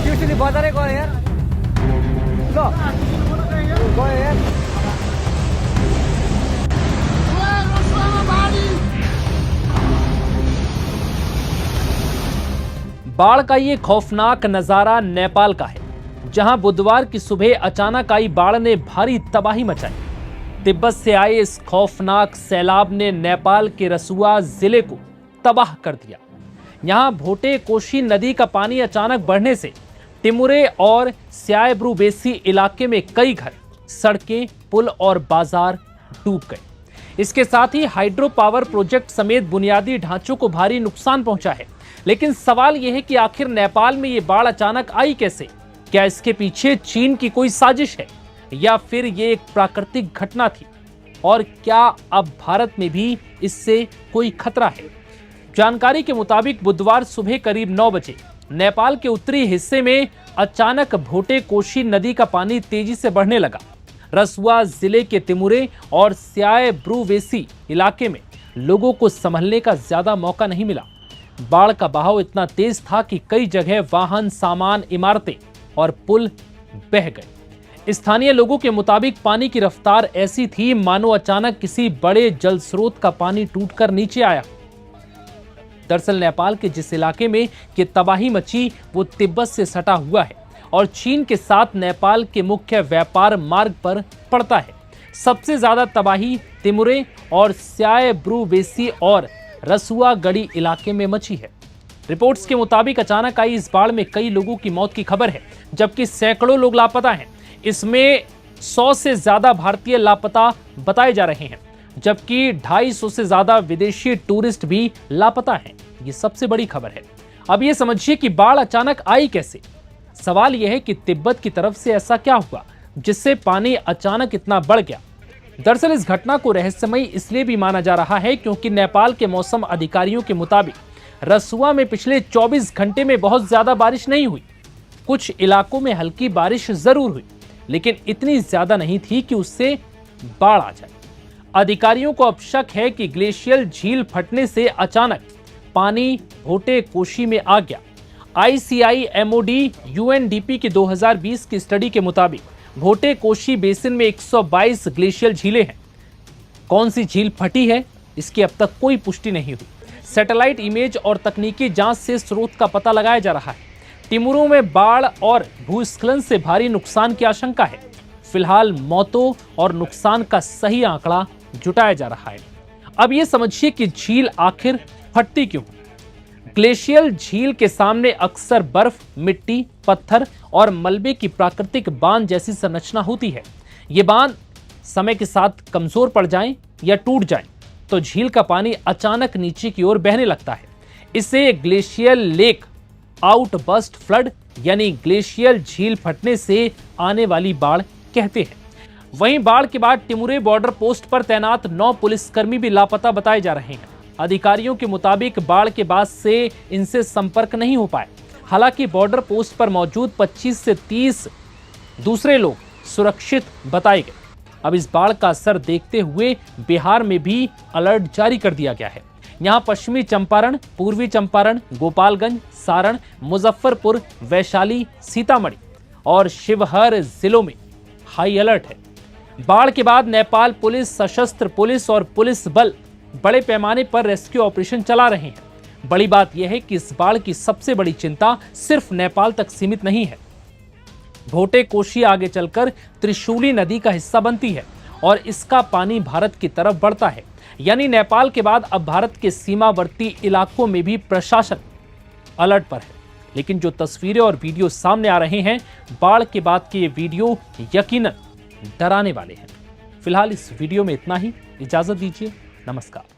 Tuition बहुत सारे कौन है यार लो कौन है यार बाढ़ का ये खौफनाक नजारा नेपाल का है, जहां बुधवार की सुबह अचानक आई बाढ़ ने भारी तबाही मचाई। तिब्बत से आए इस खौफनाक सैलाब ने नेपाल के रसुआ जिले को तबाह कर दिया। यहां भोटे कोशी नदी का पानी अचानक बढ़ने से टिमुरे और स्यायब्रू बेसी इलाके में कई घर, सड़कें, पुल और बाजार डूब गए। इसके साथ ही हाइड्रो पावर प्रोजेक्ट समेत बुनियादी ढांचों को भारी नुकसान पहुंचा है। लेकिन सवाल यह है कि आखिर नेपाल में यह बाढ़ अचानक आई कैसे? क्या इसके पीछे चीन की कोई साजिश है या फिर यह एक प्राकृतिक घटना थी? और क्या अब भारत में भी इससे कोई खतरा है? जानकारी के मुताबिक बुधवार सुबह करीब 9 बजे नेपाल के उत्तरी हिस्से में अचानक भोटे कोशी नदी का पानी तेजी से बढ़ने लगा। रसुआ जिले के तिमुरे और स्यायब्रूवेसी इलाके में लोगों को संभलने का ज्यादा मौका नहीं मिला। बाढ़ का बहाव इतना तेज था कि कई जगह वाहन, सामान, इमारतें और पुल बह गए। स्थानीय लोगों के मुताबिक पानी की रफ्तार ऐसी थी मानो अचानक किसी बड़े जल स्रोत का पानी टूटकर नीचे आया। दरअसल नेपाल के जिस इलाके में ये तबाही मची वो तिब्बत से सटा हुआ है और चीन के साथ नेपाल के मुख्य व्यापार मार्ग पर पड़ता है। सबसे ज्यादा तबाही तिमुरे और स्यायब्रूवेसी और रसुआगढ़ी इलाके में मची है। रिपोर्ट्स के मुताबिक अचानक आई इस बाढ़ में कई लोगों की मौत की खबर है, जबकि सैकड़ों लोग लापता हैं। इसमें 100 से ज्यादा भारतीय लापता बताए जा रहे हैं, जबकि 250 से ज्यादा विदेशी टूरिस्ट भी लापता हैं। ये सबसे बड़ी खबर है। अब ये समझिए कि बाढ़ अचानक आई कैसे। सवाल यह है कि तिब्बत की तरफ से ऐसा क्या हुआ जिससे पानी अचानक इतना बढ़ गया। दरअसल इस घटना को रहस्यमयी इसलिए भी माना जा रहा है क्योंकि नेपाल के मौसम अधिकारियों के मुताबिक रसुआ में पिछले 24 घंटे में बहुत ज्यादा बारिश नहीं हुई। कुछ इलाकों में हल्की बारिश जरूर हुई, लेकिन इतनी ज्यादा नहीं थी कि उससे बाढ़ आ जाए। अधिकारियों को अब शक है कि ग्लेशियल झील फटने से अचानक पानी भोटे कोशी में आ गया। ICIMOD UNDP की 2020 की स्टडी के मुताबिक भोटे कोशी बेसिन में 122 ग्लेशियल झीलें हैं। कौन सी झील फटी है इसकी अब तक कोई पुष्टि नहीं हुई। सैटेलाइट इमेज और तकनीकी जांच से स्रोत का पता लगाया जा रहा है। टिमुरों में बाढ़ और भूस्खलन से भारी नुकसान की आशंका है। फिलहाल मौतों और नुकसान का सही आंकड़ा जुटाया जा रहा है। अब ये समझिए कि झील आखिर फटती क्यों? ग्लेशियल झील के सामने अक्सर बर्फ, मिट्टी, पत्थर और मलबे की प्राकृतिक बांध जैसी संरचना होती है। ये बांध समय के साथ कमजोर पड़ जाएं या टूट जाएं तो झील का पानी अचानक नीचे की ओर बहने लगता है। इसे ग्लेशियल लेक आउटबर्स्ट फ्लड यानी ग्लेशियल झील फटने से आने वाली बाढ़ कहते हैं। वहीं बाढ़ के बाद टिमुरे बॉर्डर पोस्ट पर तैनात 9 पुलिसकर्मी भी लापता बताए जा रहे हैं। अधिकारियों के मुताबिक बाढ़ के बाद से इनसे संपर्क नहीं हो पाए। हालांकि बॉर्डर पोस्ट पर मौजूद 25 से 30 दूसरे लोग सुरक्षित बताए गए। अब इस बाढ़ का असर देखते हुए बिहार में भी अलर्ट जारी कर दिया गया है। यहाँ पश्चिमी चंपारण, पूर्वी चंपारण, गोपालगंज, सारण, मुजफ्फरपुर, वैशाली, सीतामढ़ी और शिवहर जिलों में हाई अलर्ट है। बाढ़ के बाद नेपाल पुलिस, सशस्त्र पुलिस और पुलिस बल बड़े पैमाने पर रेस्क्यू ऑपरेशन चला रहे हैं। बड़ी बात यह है कि इस बाढ़ की सबसे बड़ी चिंता सिर्फ नेपाल तक सीमित नहीं है। भोटे कोशी आगे चलकर त्रिशूली नदी का हिस्सा बनती है और इसका पानी भारत की तरफ बढ़ता है। यानी नेपाल के बाद अब भारत के सीमावर्ती इलाकों में भी प्रशासन अलर्ट पर है। लेकिन जो तस्वीरें और वीडियो सामने आ रहे हैं, बाढ़ के बाद के ये वीडियो यकीनन डराने वाले हैं। फिलहाल इस वीडियो में इतना ही। इजाजत दीजिए। नमस्कार।